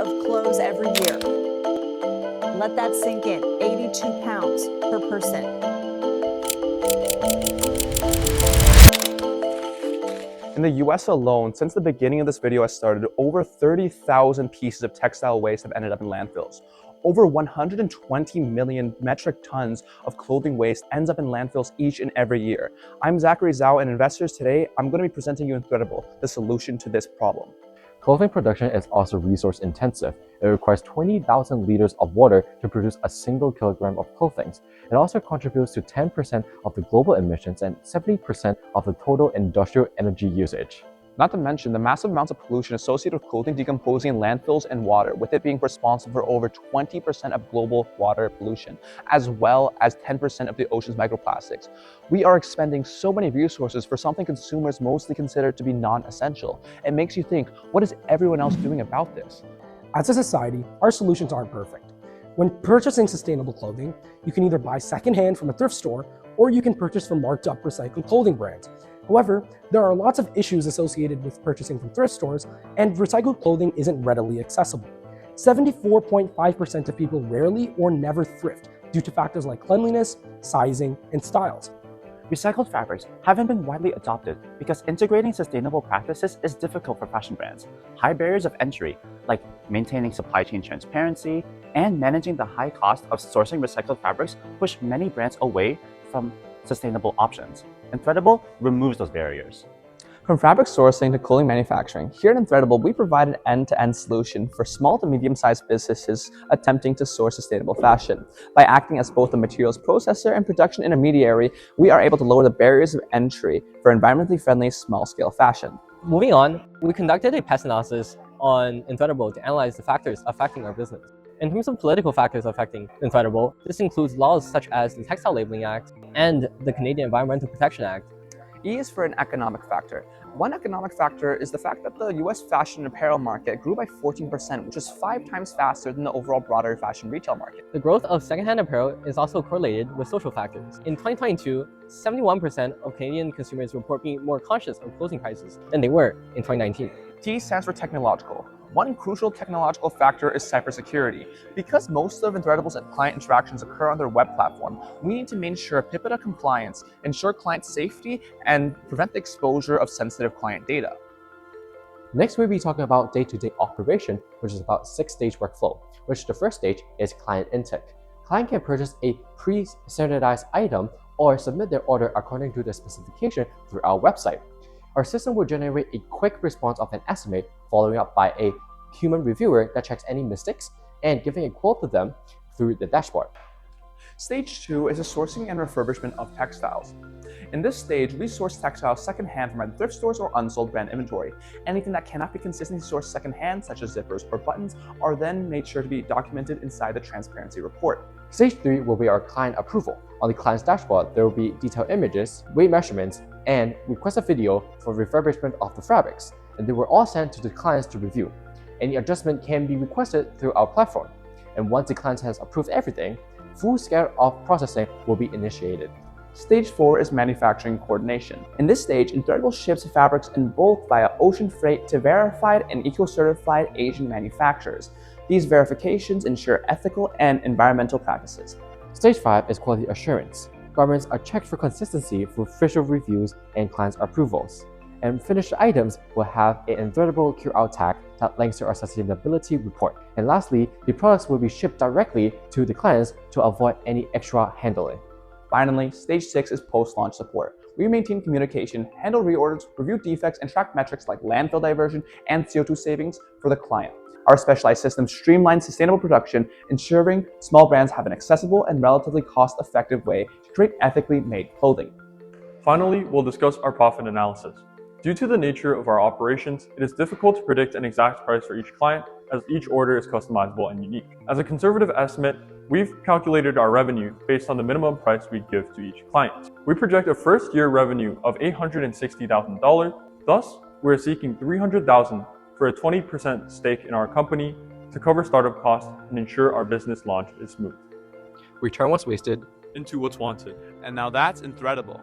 of clothes every year. Let that sink in. 82 pounds per person. In the US alone, since the beginning of this video has started, over 30,000 pieces of textile waste have ended up in landfills. Over 120 million metric tons of clothing waste ends up in landfills each and every year. I'm Zachary Zhao, and investors, today I'm going to be presenting you Inthreadible, the solution to this problem. Clothing production is also resource intensive. It requires 20,000 liters of water to produce a single kilogram of clothing. It also contributes to 10% of the global emissions and 70% of the total industrial energy usage. Not to mention the massive amounts of pollution associated with clothing decomposing in landfills and water, with it being responsible for over 20% of global water pollution, as well as 10% of the ocean's microplastics. We are expending so many resources for something consumers mostly consider to be non-essential. It makes you think, what is everyone else doing about this? As a society, our solutions aren't perfect. When purchasing sustainable clothing, you can either buy secondhand from a thrift store, or you can purchase from marked up recycled clothing brands. However, there are lots of issues associated with purchasing from thrift stores, and recycled clothing isn't readily accessible. 74.5% of people rarely or never thrift due to factors like cleanliness, sizing, and styles. Recycled fabrics haven't been widely adopted because integrating sustainable practices is difficult for fashion brands. High barriers of entry, like maintaining supply chain transparency and managing the high cost of sourcing recycled fabrics, push many brands away from sustainable options. Inthreadible removes those barriers. From fabric sourcing to clothing manufacturing, here at Inthreadible, we provide an end-to-end solution for small to medium-sized businesses attempting to source sustainable fashion. By acting as both a materials processor and production intermediary, we are able to lower the barriers of entry for environmentally friendly small-scale fashion. Moving on, we conducted a pest analysis on Inthreadible to analyze the factors affecting our business. In terms of political factors affecting Inthreadible, this includes laws such as the Textile Labeling Act and the Canadian Environmental Protection Act. E is for an economic factor. One economic factor is the fact that the US fashion and apparel market grew by 14%, which is 5 times faster than the overall broader fashion retail market. The growth of secondhand apparel is also correlated with social factors. In 2022, 71% of Canadian consumers report being more conscious of clothing prices than they were in 2019. T stands for technological. One crucial technological factor is cybersecurity. Because most of Inthreadible's client interactions occur on their web platform, we need to make sure PIPEDA compliance, ensure client safety, and prevent the exposure of sensitive client data. Next, we'll be talking about day-to-day operation, which is about 6-stage workflow, which the first stage is client intake. Client can purchase a pre-standardized item or submit their order according to the specification through our website. Our system will generate a quick response of an estimate, following up by a human reviewer that checks any mistakes and giving a quote to them through the dashboard. Stage 2 is the sourcing and refurbishment of textiles. In this stage, we source textiles secondhand from either thrift stores or unsold brand inventory. Anything that cannot be consistently sourced secondhand, such as zippers or buttons, are then made sure to be documented inside the transparency report. Stage 3 will be our client approval. On the client's dashboard, there will be detailed images, weight measurements, and requested video for refurbishment of the fabrics, and they were all sent to the clients to review. Any adjustment can be requested through our platform, and once the client has approved everything, full scale of processing will be initiated. Stage 4 is manufacturing coordination. In this stage, Inthreadible ships fabrics in bulk via ocean freight to verified and eco-certified Asian manufacturers. These verifications ensure ethical and environmental practices. Stage 5 is quality assurance. Garments are checked for consistency through official reviews and clients' approvals. And finished items will have an Inthreadible QR tag that links to our sustainability report. And lastly, the products will be shipped directly to the clients to avoid any extra handling. Finally, stage 6 is post-launch support. We maintain communication, handle reorders, review defects, and track metrics like landfill diversion and CO2 savings for the client. Our specialized system streamlines sustainable production, ensuring small brands have an accessible and relatively cost-effective way to create ethically made clothing. Finally, we'll discuss our profit analysis. Due to the nature of our operations, it is difficult to predict an exact price for each client, as each order is customizable and unique. As a conservative estimate, we've calculated our revenue based on the minimum price we give to each client. We project a first-year revenue of $860,000. Thus, we're seeking $300,000 for a 20% stake in our company to cover startup costs and ensure our business launch is smooth. Return what's wasted into what's wanted. And now that's Inthreadible.